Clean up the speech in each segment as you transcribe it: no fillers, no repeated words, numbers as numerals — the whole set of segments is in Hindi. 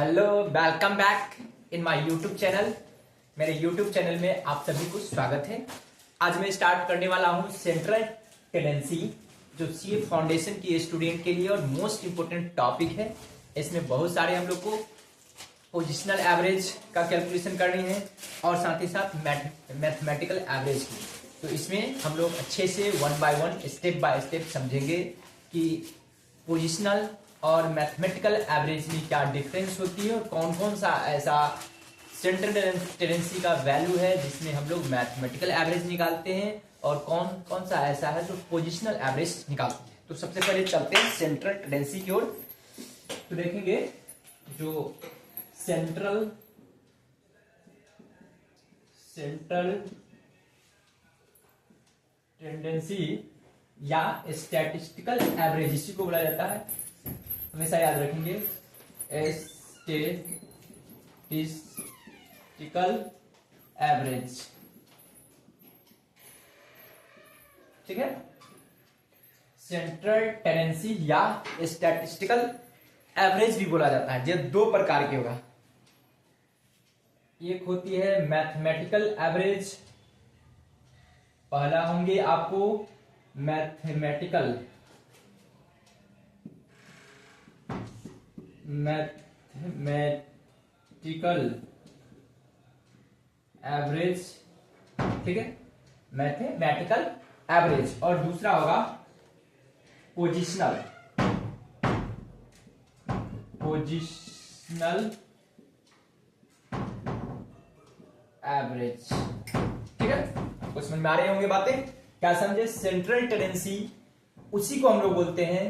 Hello, welcome back in my YouTube channel. मेरे यूट्यूब चैनल में आप सभी को स्वागत है। आज मैं स्टार्ट करने वाला हूं सेंट्रल टेंडेंसी, जो सीए फाउंडेशन की स्टूडेंट के लिए और मोस्ट इंपोर्टेंट टॉपिक है। इसमें बहुत सारे हम लोग को पोजिशनल एवरेज का कैलकुलेशन करनी है और साथ ही साथ मैथमेटिकल एवरेज की। तो इसमें हम लोग अच्छे से one by one step by step समझेंगे कि पोजिशनल और मैथमेटिकल एवरेज में क्या डिफरेंस होती है और कौन कौन सा ऐसा सेंट्रल टेंडेंसी का वैल्यू है जिसमें हम लोग मैथमेटिकल एवरेज निकालते हैं और कौन कौन सा ऐसा है जो पोजिशनल एवरेज निकालते हैं। तो सबसे पहले चलते हैं सेंट्रल टेंडेंसी की ओर। तो देखेंगे जो सेंट्रल टेंडेंसी या स्टैटिस्टिकल एवरेज, इसी को बोला जाता है, हमेशा याद रखेंगे, स्टैटिस्टिकल एवरेज। ठीक है, सेंट्रल टेंडेंसी या स्टैटिस्टिकल एवरेज भी बोला जाता है। ये दो प्रकार के होगा। एक होती है मैथमेटिकल एवरेज, पहला होंगे आपको मैथमेटिकल एवरेज। ठीक है, मैथमेटिकल एवरेज। और दूसरा होगा पोजिशनल एवरेज। ठीक है, आपको समझ में आ रही होंगी बातें, क्या समझे। सेंट्रल टेंडेंसी उसी को हम लोग बोलते हैं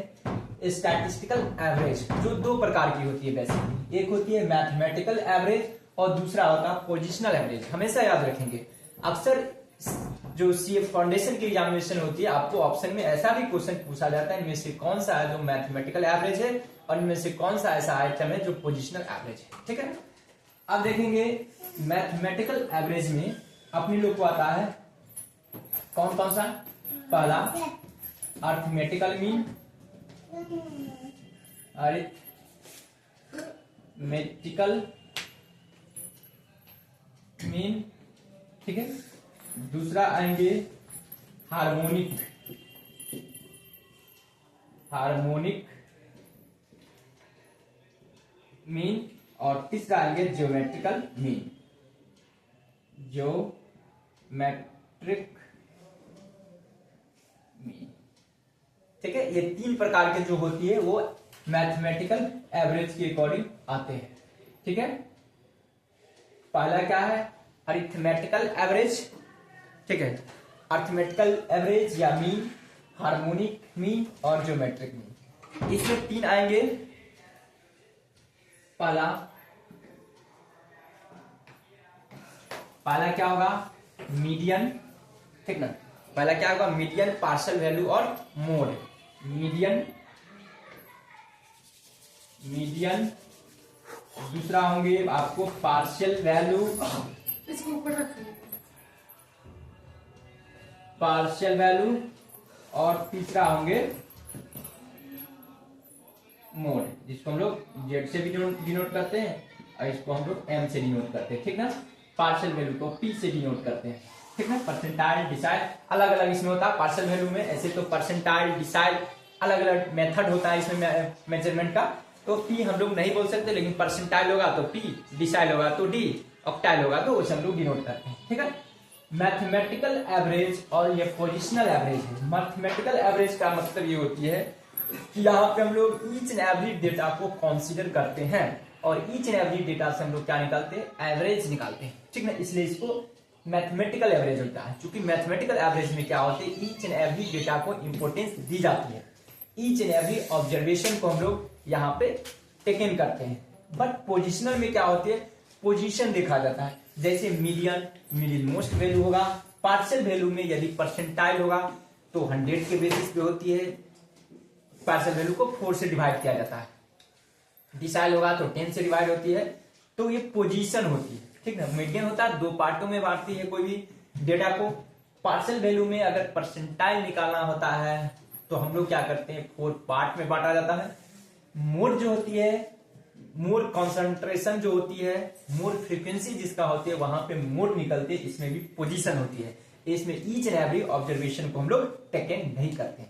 स्टैटिस्टिकल एवरेज, जो दो प्रकार की होती है बेसिकली। एक होती है मैथमेटिकल एवरेज और दूसरा होता है पोजिशनल एवरेज। हमेशा याद रखेंगे, अक्सर जो सीए फाउंडेशन की एग्जामिनेशन होती है, आपको ऑप्शन में ऐसा भी क्वेश्चन पूछा जाता है, इनमें से कौन सा है जो मैथमेटिकल एवरेज है और इनमें से कौन सा ऐसा आइटम है जो पोजिशनल एवरेज है। ठीक है, अब देखेंगे मैथमेटिकल एवरेज में अपने लोग को आता है कौन कौन सा। पहला अर्थमेटिकल मीन, अरिथमेटिकल मीन। ठीक है, दूसरा आएंगे हार्मोनिक मीन और तीसरा आएंगे ज्योमेट्रिकल मीन। ठीक है, ये तीन प्रकार के जो होती है वो मैथमेटिकल एवरेज के अकॉर्डिंग आते हैं। ठीक है, पहला क्या है, अरिथमेटिकल एवरेज। ठीक है, अरिथमेटिकल एवरेज या मीन, हार्मोनिक मीन और ज्योमेट्रिक मीन, इसमें तीन आएंगे। पहला क्या होगा, मीडियन। ठीक ना, पहला क्या होगा, मीडियन, पार्शियल वैल्यू और मोड। मीडियन। दूसरा होंगे आपको पार्शियल वैल्यू, इसको ऊपर रखिए, और तीसरा होंगे मोड, जिसको हम लोग जेड से भी डिनोट करते हैं और इसको हम लोग एम से डिनोट करते हैं। ठीक ना, पार्शियल वैल्यू को पी से डिनोट करते हैं। ठीक है, परसेंटाइल, डिसाइल, अलग अलग इसमें होता है पार्शियल वैल्यू में। ऐसे तो परसेंटाइल, डिसाइल, अलग अलग मेथड होता है इसमें मेजरमेंट का। तो पी हम लोग नहीं बोल सकते, लेकिन परसेंटाइल होगा तो पी, डिसाइल होगा तो डी, ऑक्टाइल होगा तो उसे हम लोग डिनोट करते हैं। ठीक है, मैथमेटिकल एवरेज और ये पोजिशनल एवरेज है। मैथमेटिकल एवरेज का मतलब ये होती है कि यहाँ पे हम लोग ईच एंड एवरी डेटा को कंसीडर करते हैं और ईच एंड एवरी डेटा से हम लोग क्या निकालते हैं, एवरेज निकालते हैं। ठीक ना, इसलिए इसको मैथमेटिकल एवरेज होता है। क्योंकि मैथमेटिकल एवरेज में क्या होते हैं, ईच एंड एवरी डेटा को इंपॉर्टेंस दी जाती है, ईच एंड एवरी ऑब्जर्वेशन को हम लोग यहाँ पे टेक इन करते हैं। बट पोजिशनल में क्या होती है, पोजीशन देखा जाता है। जैसे मिडिल मोस्ट वैल्यू होगा, पार्शियल वैल्यू में यदि परसेंटाइल होगा तो 100 के बेसिस पे होती है, पार्शियल वैल्यू को 4 से डिवाइड किया जाता है। डिसाइल होगा तो 10 से डिवाइड होती है। तो ये पोजीशन होती है। ठीक है, मीडियन होता है, दो पार्टों में बांटती है कोई भी डेटा को। पार्शियल वैल्यू में अगर परसेंटाइल निकालना होता है तो हम लोग क्या करते हैं, 4 पार्ट में बांटा जाता है। मोड जो होती है, मोर कॉन्सेंट्रेशन जो होती है, मोर फ्रीक्वेंसी जिसका होती है, वहां पे मोर निकलते हैं, इसमें भी पोजीशन होती है। इसमें ईच एंड एवरी ऑब्जर्वेशन को हम लोग टेकन नहीं करते हैं।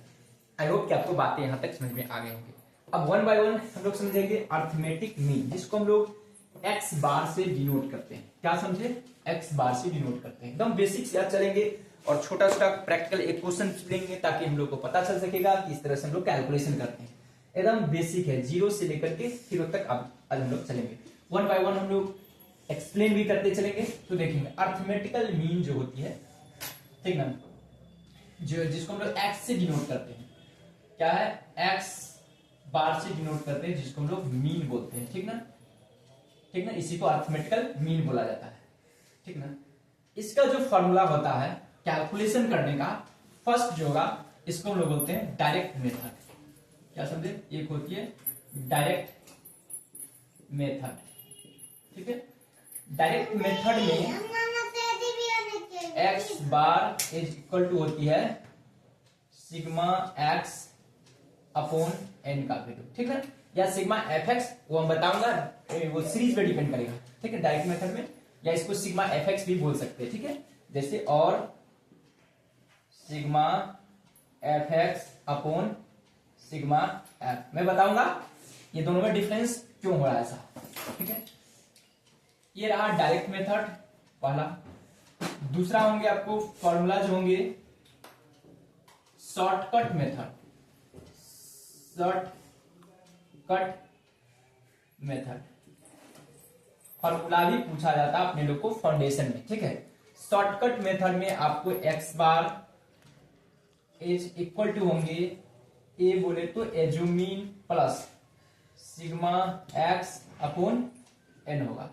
आई होप कि आपको बातें यहां तक समझ में आ गए होंगे। अब वन बाय वन हम लोग समझेंगे अर्थमेटिक मीन, जिसको हम लोग एक्स बार से डिनोट करते हैं। क्या समझे? एक्स बार से डिनोट करते हैं। एकदम बेसिक्स याद चलेंगे और छोटा छोटा प्रैक्टिकल एक क्वेश्चन लेंगे ताकि हम लोग को पता चल सकेगा कि इस तरह से हम लोग कैलकुलेशन करते हैं। एकदम बेसिक है, जीरो से लेकर के जीरो तक अब आज हम लोग चलेंगे। वन बाय वन हम लोग एक्सप्लेन भी करते चलेंगे। तो देखेंगे अर्थमेटिकल मीन जो होती है, ठीक ना, जो जिसको हम लोग एक्स से डिनोट करते हैं। क्या है? एक्स बार से डिनोट करते हैं, जिसको हम लोग मीन बोलते हैं। ठीक ना, ठीक ना, इसी को अर्थमेटिकल मीन बोला जाता है। ठीक ना, इसका जो फॉर्मूला होता है कैलकुलेशन करने का, फर्स्ट जो होगा इसको हम लोग बोलते हैं डायरेक्ट मेथड। क्या समझे? एक होती है डायरेक्ट मेथड। ठीक है, डायरेक्ट मेथड में x bar is equal to होती है सिग्मा एक्स अपॉन एन का वैल्यू। ठीक है, या सिग्मा एफ एक्स, वो हम बताऊंगा, वो सीरीज पे डिपेंड करेगा। ठीक है, डायरेक्ट मेथड में, या इसको सिग्मा एफ एक्स भी बोल सकते हैं। ठीक है, जैसे और sigma F X upon sigma F, मैं बताऊंगा ये दोनों में डिफरेंस क्यों हो रहा है ऐसा। ठीक है, ये रहा डायरेक्ट मेथड पहला। दूसरा होंगे आपको फॉर्मूला जो होंगे shortcut method. Shortcut method formula भी पूछा जाता है अपने लोग को फाउंडेशन में। ठीक है, शॉर्टकट मेथड में आपको X bar is equal to होंगे, ए बोले तो assumed mean plus sigma x upon N होगा।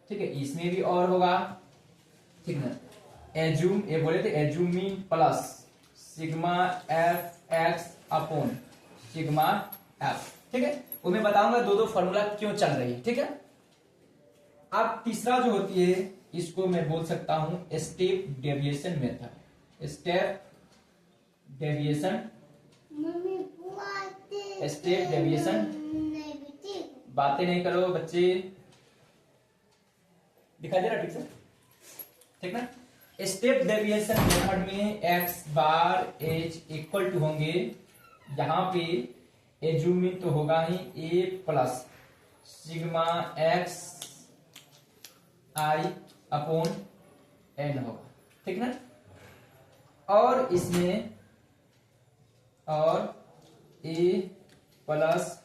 ठीक है, इसमें भी और होगा। ठीक ना, एज्यूम, ए बोले तो assumed mean plus sigma F X upon sigma F. ठीक है, वो मैं बताऊंगा दो दो फॉर्मूला क्यों चल रही है। ठीक है, अब तीसरा जो होती है इसको मैं बोल सकता हूं step deviation method. Step deviation, step deviation, बातें नहीं करो बच्चे, दिखाई दे रहा ठीक से? ठीक ना, स्टेप डेविएशन मेथड में x bar as equal to होंगे, यहां पे एज्यूमिंग तो होगा ही A plus sigma x i upon N होगा। ठीक ना, और इसमें और A plus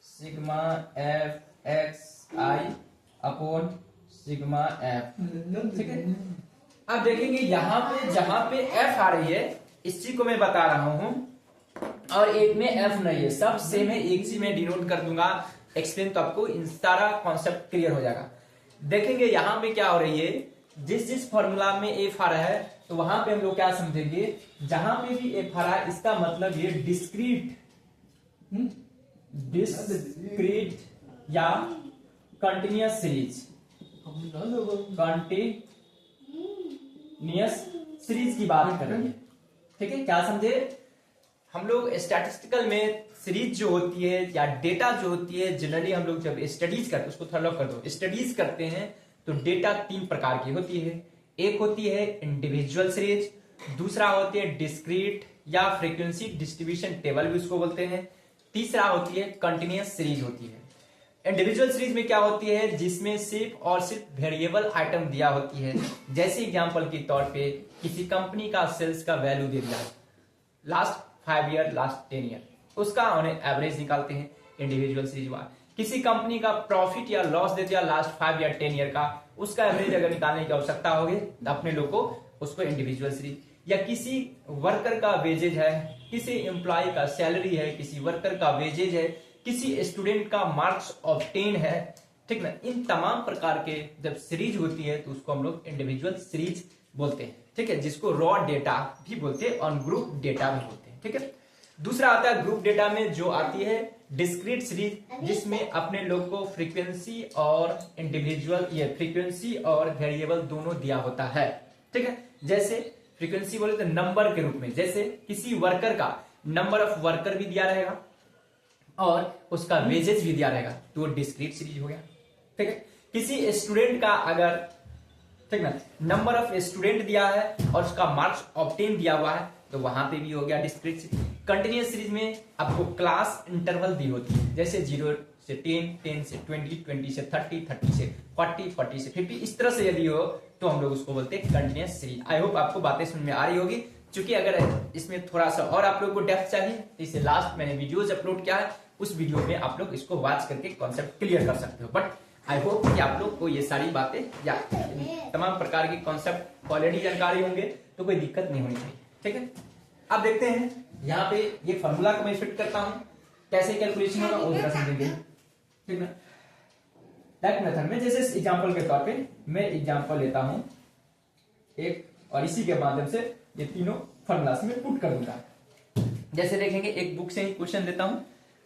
sigma F x i upon sigma F. ठीक है, अब देखेंगे यहां पे जहां पे एफ आ रही है इसी को मैं बता रहा हूं, और एक में एफ नहीं है, सब सेम है, एक सी में डिनोट कर दूंगा, एक्सप्लेन तो आपको इन सारा कॉन्सेप्ट क्लियर हो जाएगा। देखेंगे यहां पे क्या हो रही है, जिस जिस फॉर्मूला में एफ आ रहा है तो वहां पे हम लोग क्या समझेंगे, जहां पे भी एफ आ रहा है इसका मतलब ये डिस्क्रीट, डिस्क्रीट या कंटिन्यूअस सीरीज, कंटिन्यूअस सीरीज की बात कर रही है। ठीक है, क्या समझे? हम लोग स्टैटिस्टिकल में सीरीज जो होती है या डेटा जो होती है, जनरली हम लोग जब स्टडीज करते हैं, उसको थोड़ा कर दो, स्टडीज करते हैं तो डेटा तीन प्रकार की होती है। एक होती है इंडिविजुअल सीरीज, दूसरा होती है डिस्क्रीट या फ्रीक्वेंसी डिस्ट्रीब्यूशन टेबल भी उसको बोलते हैं, तीसरा होती है कंटिन्यूअस सीरीज होती है। इंडिविजुअल सीरीज में क्या होती है, जिसमें सिर्फ और सिर्फ वेरिएबल आइटम दिया होती है। जैसे एग्जांपल के तौर पे किसी कंपनी का सेल्स का वैल्यू दे दिया है लास्ट 5 ईयर, लास्ट 10 ईयर, उसका उन्हें एवरेज निकालते हैं इंडिविजुअल सीरीज वाला। किसी कंपनी का प्रॉफिट या लॉस दे दिया लास्ट 5 या 10 ईयर का, उसका एवरेज अगर निकालने की आवश्यकता होगी अपने लोग को, उसको इंडिविजुअल सीरीज। या किसी वर्कर का वेजेज है, किसी एम्प्लॉय का सैलरी है, किसी वर्कर का वेजेज है, किसी स्टूडेंट का मार्क्स ऑब्टेन है, ठीक ना, इन तमाम प्रकार के जब सीरीज होती है तो उसको हम लोग इंडिविजुअल सीरीज बोलते हैं। ठीक है, जिसको रॉ डेटा भी बोलते हैं और ग्रुप डेटा भी बोलते हैं। ठीक है, दूसरा आता है ग्रुप डेटा में जो आती है डिस्क्रीट सीरीज, जिसमें अपने लोग को फ्रीक्वेंसी और इंडिविजुअल, ये फ्रीक्वेंसी और वेरिएबल दोनों दिया होता है। ठीक है, जैसे फ्रीक्वेंसी बोले तो नंबर के रूप में, जैसे किसी वर्कर का नंबर ऑफ वर्कर भी दिया रहेगा, और उसका वेजेस भी दिया रहेगा, तो वो डिस्क्रीट सीरीज हो गया। ठीक है, किसी स्टूडेंट का अगर, ठीक ना, नंबर ऑफ स्टूडेंट दिया है और उसका मार्क्स ऑब्टेन दिया हुआ है, तो वहां पे भी हो गया डिस्क्रीट सीरीज। कंटिन्यूअस सीरीज में आपको क्लास इंटरवल दी होती है, जैसे 0 से 10, 10 से 20, 20 से 30, 30 से 40, 40 से 50, इस तरह से यदि हो तो हम लोग उसको बोलते हैं कंटिन्यूअस सीरीज। आई होप आपको बातें समझ में आ रही होगी। क्योंकि अगर इसमें थोड़ा सा और आप लोग को डेप्थ चाहिए तो इसे लास्ट मैंने वीडियोज अपलोड किया है, उस वीडियो में आप लोग इसको वॉच करके कॉन्सेप्ट क्लियर कर सकते हो। बट आई होप कि आप लोग को ये सारी बातें या तमाम प्रकार के कॉन्सेप्ट ऑलरेडी जानकारी होंगे, तो कोई दिक्कत नहीं होनी चाहिए। ठीक है, अब देखते हैं यहाँ पे ये फॉर्मूला को मैं फिट करता हूँ, कैसे कैलकुलेशन होगा वो जरा समझेंगे। ठीक है, दैट मेथड में जैसे एग्जांपल के तौर पे मैं एग्जांपल लेता हूं एक, और इसी के माध्यम से ये तीनों फॉर्मूलास में पुट कर दूंगा। जैसे देखेंगे एक बुक से ही क्वेश्चन देता हूं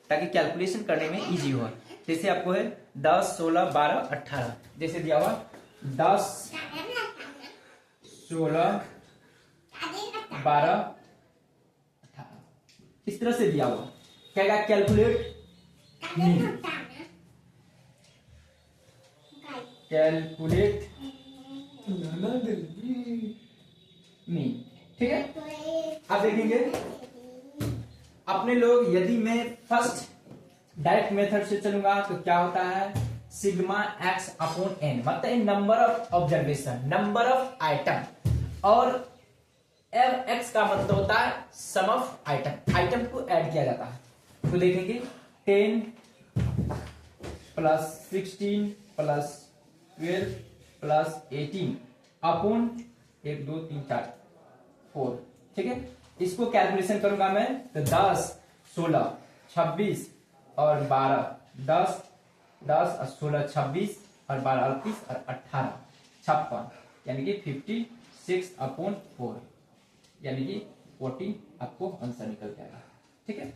ताकि कैलकुलेशन करने में इजी हो। जैसे आपको है 10, 16, 12, 18, जैसे दिया हुआ 10, 16, 12, 18, इस तरह से दिया हुआ, कहेगा कैलकुलेट मीन। ठीक है, अब देखेंगे अपने लोग, यदि मैं फर्स्ट डायरेक्ट मेथड से चलूंगा तो क्या होता है, सिग्मा एक्स अपॉन एन, मतलब number of observation, number of item, और एफ एक्स का मतलब होता है सम ऑफ आइटम, आइटम को ऐड किया जाता है। तो देखेंगे 10 प्लस 16 प्लस 12 प्लस 18 अपॉन 1 2 3 4 4। ठीक है, इसको कैलकुलेशन करूंगा मैं तो 10, 16, 26 और 12, 10, 10 और 16, 26 और 12, 38 और 18, 56, यानी कि 56 अपॉन 4, यानी कि 40 आपको आंसर निकल जाएगा। ठीक है,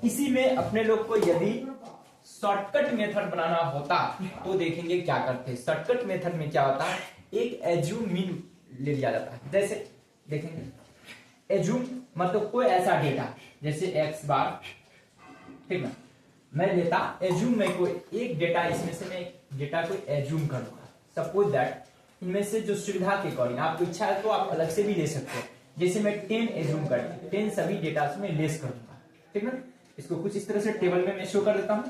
इसी में अपने लोग को यदि शॉर्टकट मेथड बनाना होता तो देखेंगे क्या करते हैं। शॉर्टकट मेथड में क्या होता है, एक एज्यूम मीन ले लिया जाता है। जैसे देखेंगे एज्यूम मतलब कोई ऐसा डेटा, जैसे एक्स बार, ठीक ना, मैं लेता एज्यूम, मैं कोई एक डेटा, इसमें से मैं डेटा को एज्यूम कर लूंगा। सपोज दैट इनमें से जो सुविधा के अकॉर्डिंग आपको इच्छा है तो आप अलग से भी ले सकते हैं। जैसे मैं 10 एज्यूम कर, 10 सभी डेटा से मैं लेस कर दूंगा। ठीक ना, इसको कुछ इस तरह से टेबल में मैं शो कर देता हूं।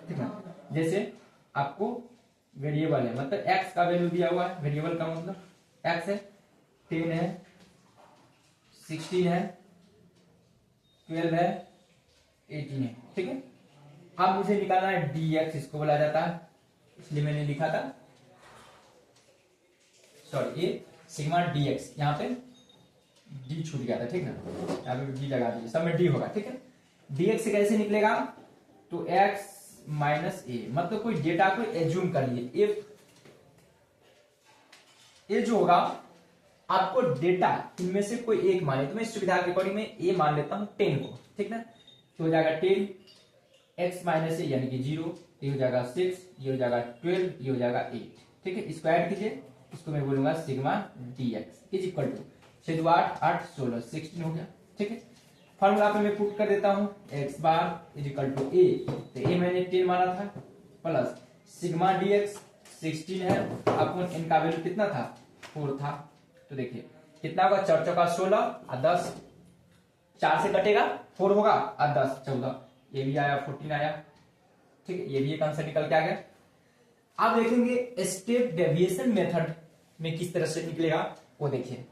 ठीक ना, जैसे आपको वेरिएबल है, मतलब एक्स का वैल्यू दिया हुआ है, वेरिएबल का मतलब एक्स है, 10 है, 16 है, 12 है, 18 है। ठीक है, अब मुझे निकालना है dx, इसको बोला जाता है, इसलिए मैंने लिखा था, सॉरी ये सिग्मा dx, यहाँ पे d छूट गया था। ठीक ना, यहाँ पे d लगा दीजिए, सब में d होगा। ठीक है, dx से कैसे निकलेगा, तो x माइनस ए, मतलब कोई डेटा को एज्यूम कर लिए, ये जो होगा आपको डेटा इनमें से कोई एक माने, तो मैं सुविधा के अकॉर्डिंग में ए मान लेता हूं 10 को। ठीक ना, तो हो जाएगा 10 x माइनस ए यानी कि 0, ये हो जाएगा 6, ये हो जाएगा 12, ये हो जाएगा 8। ठीक है, इसको ऐड कीजिए, इसको मैं बोलूंगा sigma dx is equal to 6 8 8 16 16 हो गया। ठीक है, फॉर्मूला पे मैं पुट कर देता हूं x bar is equal to a, तो a मैंने 10 माना था, प्लस सिग्मा dx 16 है, अपन इनका वैल्यू कितना था, 4 था। तो देखिए कितना होगा, 4 चौका 16 और 10, 4 से कटेगा 4 होगा और 10 14, ये भी आया 14 आया। ठीक है, ये भी एक आंसर निकल के आ गया। अब देखेंगे स्टेप डेविएशन मेथड में किस तरह से निकलेगा वो देखिए।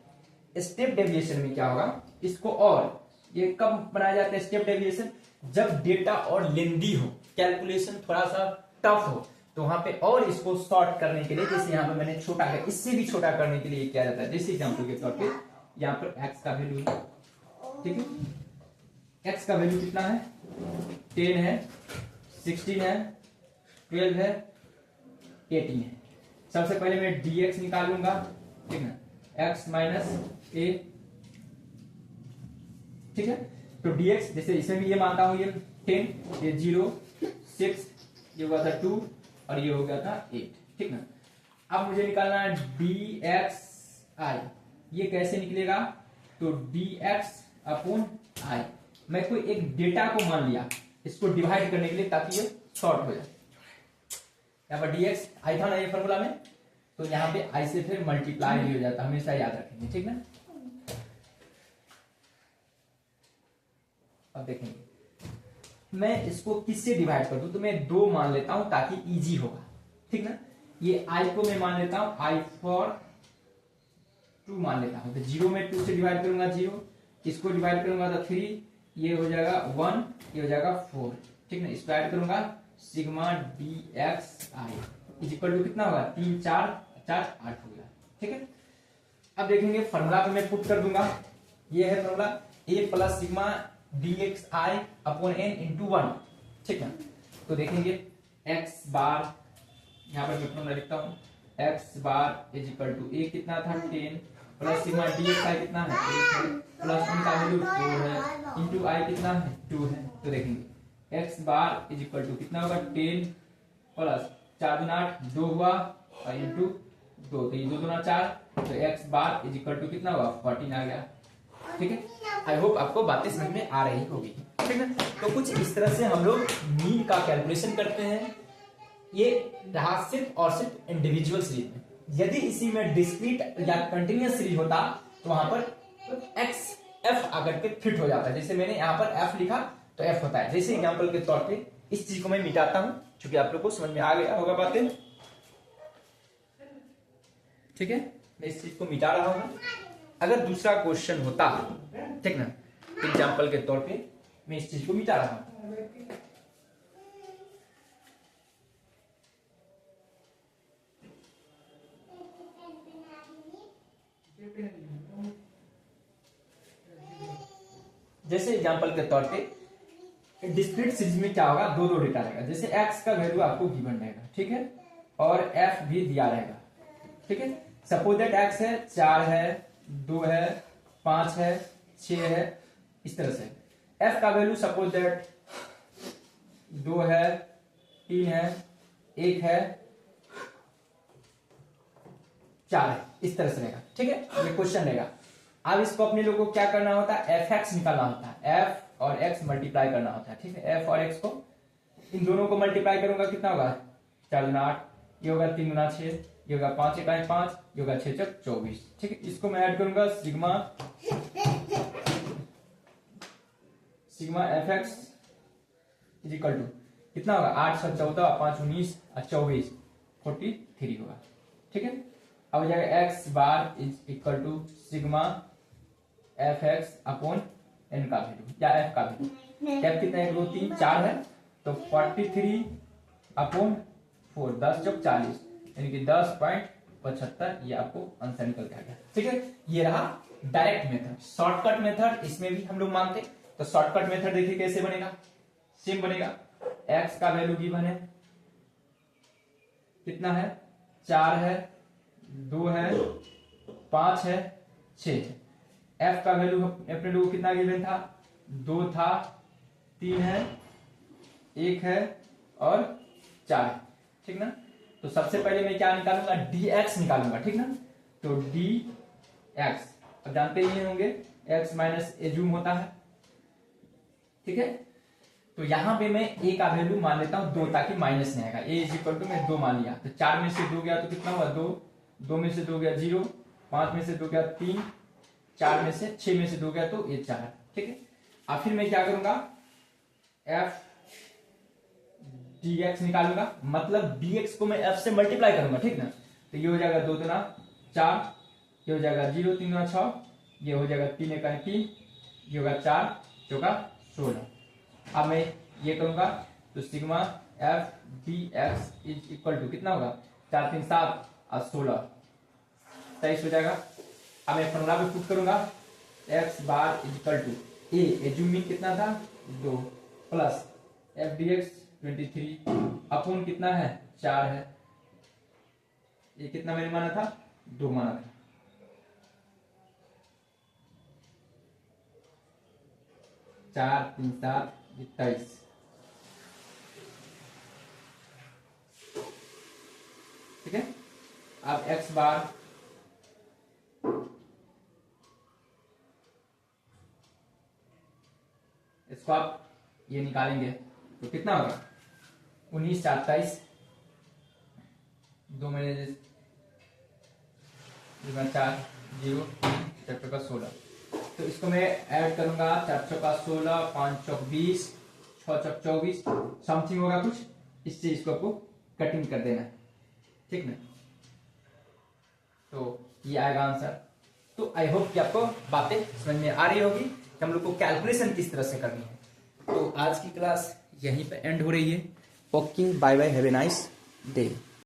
स्टेप डेविएशन में क्या होगा, इसको और ये कब बनाया जाता है स्टेप डेविएशन, जब डेटा और लेंदी हो, कैलकुलेशन थोड़ा सा टफ हो, तो वहां पे और इसको शॉर्ट करने के लिए, जैसे यहाँ पे मैंने छोटा है, इससे भी छोटा करने के लिए किया जाता है। जैसे एग्जांपल के तौर पे यहाँ पर x का वैल्यू, ठीक है, x का वैल्यू कितना है, 10 है, 16 है, 12 है, 18 है। सबसे पहले मैं dx निकाल लूंगा, ठीक है, x माइनस ए। ठीक है, तो dx जैसे इसमें भी ये मानता हूं, ये 10, ये 0, 6, ये हुआ था 2 और ये हो गया था 8। ठीक ना, अब मुझे निकालना है dxi, ये कैसे निकलेगा, तो dx अपॉन i, मैं कोई एक डेटा को मान लिया, इसको डिवाइड करने के लिए, ताकि ये शॉर्ट हो जाए। यहाँ पर dx आई था ना ये फॉर्मूला में, तो यहाँ पे आई से फिर मल्टीप्लाई भी हो जाता, हमेशा याद रखेंगे, ठीक ना। अब देखेंगे मैं इसको किससे डिवाइड कर दूं, तो मैं 2 मान लेता हूं ताकि इजी होगा, ठीक ना। ये i को मैं मान लेता हूं i फॉर 2 मान लेता हूं, तो 0 में 2 से डिवाइड करूंगा 0, इसको डिवाइड करूंगा तो 3, ये हो जाएगा 1, ये हो जाएगा 4, ठीक ना। इसको ऐड करूंगा sigma dxi is equal to कितना होगा 3 4 4 8 हो गया, ठीक है। अब देखेंगे फॉर्मूला पे मैं पुट कर दूंगा, ये है formula a plus sigma dxi upon n into 1, ठीक है। तो देखेंगे x बार, यहाँ पर मैं फॉर्मूला लिखता हूँ, x bar is equal to a कितना था 10 प्लस सिग्मा dxi कितना है 1 है, प्लस उनका वैल्यू 4 है, इंटू i कितना है 2 है। तो देखेंगे x bar is equal to कितना होगा 10 प्लस 4 दूना 8 2 हुआ और इंटू 2, तो ये 2 दूना 4, तो x bar is equal to कितना हुआ 14 आ गया, ठीक है। आई होप आपको बातें समझ में आ रही होगी, ठीक है। तो कुछ इस तरह से हम लोग मीन का कैलकुलेशन करते हैं। ये रहा सिर्फ और सिर्फ इंडिविजुअल सीरीज में। यदि इसी में डिस्क्रीट या कंटिन्यूअस सीरीज होता तो वहां पर x f आकर के फिट हो जाता है। जैसे मैंने यहाँ पर f लिखा तो f होता है। जैसे एग्जांपल के तौर पे इस चीज को मैं मिटाता हूं, क्योंकि आप लोग को समझ में आ गया होगा बातें, ठीक है। मैं इस चीज को मिटा रहा हूं। अगर दूसरा क्वेश्चन होता, ठीक ना, एग्जांपल के तौर पे मैं इस चीज को मिटा रहा हूं। जैसे एग्जांपल के तौर पे डिस्क्रीट सीरीज में क्या होगा, दो डेटा रहेगा। जैसे x का वैल्यू आपको गिवन रहेगा, ठीक है, और f भी दिया रहेगा, ठीक है। सपोज दैट x है 4 है 2 है 5 है 6 है, इस तरह से। f का वैल्यू सपोज दैट 2 है 3 है 1 है 4 है, इस तरह से रहेगा, ठीक है। ये क्वेश्चन रहेगा। अब इसको अपने लोगों को क्या करना होता है, fx निकालना होता है, f और x मल्टीप्लाई करना होता है, ठीक है। f और x को, इन दोनों को मल्टीप्लाई करूंगा कितना होगा 4 गुना 8, ये होगा 3 गुना 6, ये होगा 5 1 5, ये होगा 6 6 24, ठीक है। इसको मैं ऐड करूंगा sigma fx is equal to कितना होगा 8 7 14 5 19 24 43 होगा, ठीक है। अब हो जाएगा x bar is equal to sigma fx upon n का वैल्यू या f का वैल्यू। f कितना है 2 3 4 है, तो 43 अपॉन 4 10 चौक 40, यानी कि 10.75, ये आपको आंसर निकल के आ गया, ठीक है। ये रहा डायरेक्ट मेथड। शॉर्टकट मेथड इसमें भी हम लोग मानते, तो शॉर्टकट मेथड देखिए कैसे बनेगा, सेम बनेगा। x का वैल्यू गिवन है कितना है 4 है 2 है 5 है 6 है। f का वैल्यू अपने लोगों को कितना गिवन था 2 था 3 है 1 है और 4 है, ठीक ना। तो सबसे पहले मैं क्या निकालूंगा dx निकालूंगा, ठीक ना। तो dx अब जानते ही होंगे x माइनस एज्यूम होता है, ठीक है। तो यहां पे मैं a का वैल्यू मान लेता हूं 2, ताकि माइनस नहीं आएगा। a इज इक्वल टू मैं 2 मान लिया, तो 4 में से 2 गया तो कितना हुआ 2, 2 में से 2 गया 0, 5 में से 2 गया 3, 4 में से 6 में से 2 गया तो ये 4, ठीक है। अब फिर मैं क्या करूंगा f dx निकालूंगा, मतलब dx को मैं f से मल्टीप्लाई करूंगा, ठीक ना। तो ये हो जाएगा 2 दूना 4, ये हो जाएगा 0 3 दूना 6, ये हो जाएगा 3 1 3, ये होगा 4 चौका 16। अब मैं ये करूंगा तो sigma f dx is equal to कितना होगा 4 3 7 और 16 23 हो जाएगा। अब मैं फॉर्मूला पे पुट करूंगा x bar is equal to a assuming कितना था 2 प्लस f dx 23 अपॉन कितना है 4 है, ये कितना मैंने माना था 2 माना था, चार 3 7 23, ठीक है। अब x बार इसको आप ये निकालेंगे तो कितना होगा 19 4 23 2 महीने 4 0 4 चौका 16। तो इसको मैं ऐड करूंगा 4 चौका 16 5 चौक 20 6 चौक 24 समथिंग होगा कुछ, इससे इसको आपको कटिंग कर देना है, ठीक ना। तो ये आएगा आंसर। तो आई होप कि आपको बातें समझ में आ रही होगी कि हम लोग को कैलकुलेशन किस तरह से करनी है। तो आज की क्लास यहीं पे एंड हो रही है। Okay, bye bye, have a nice day.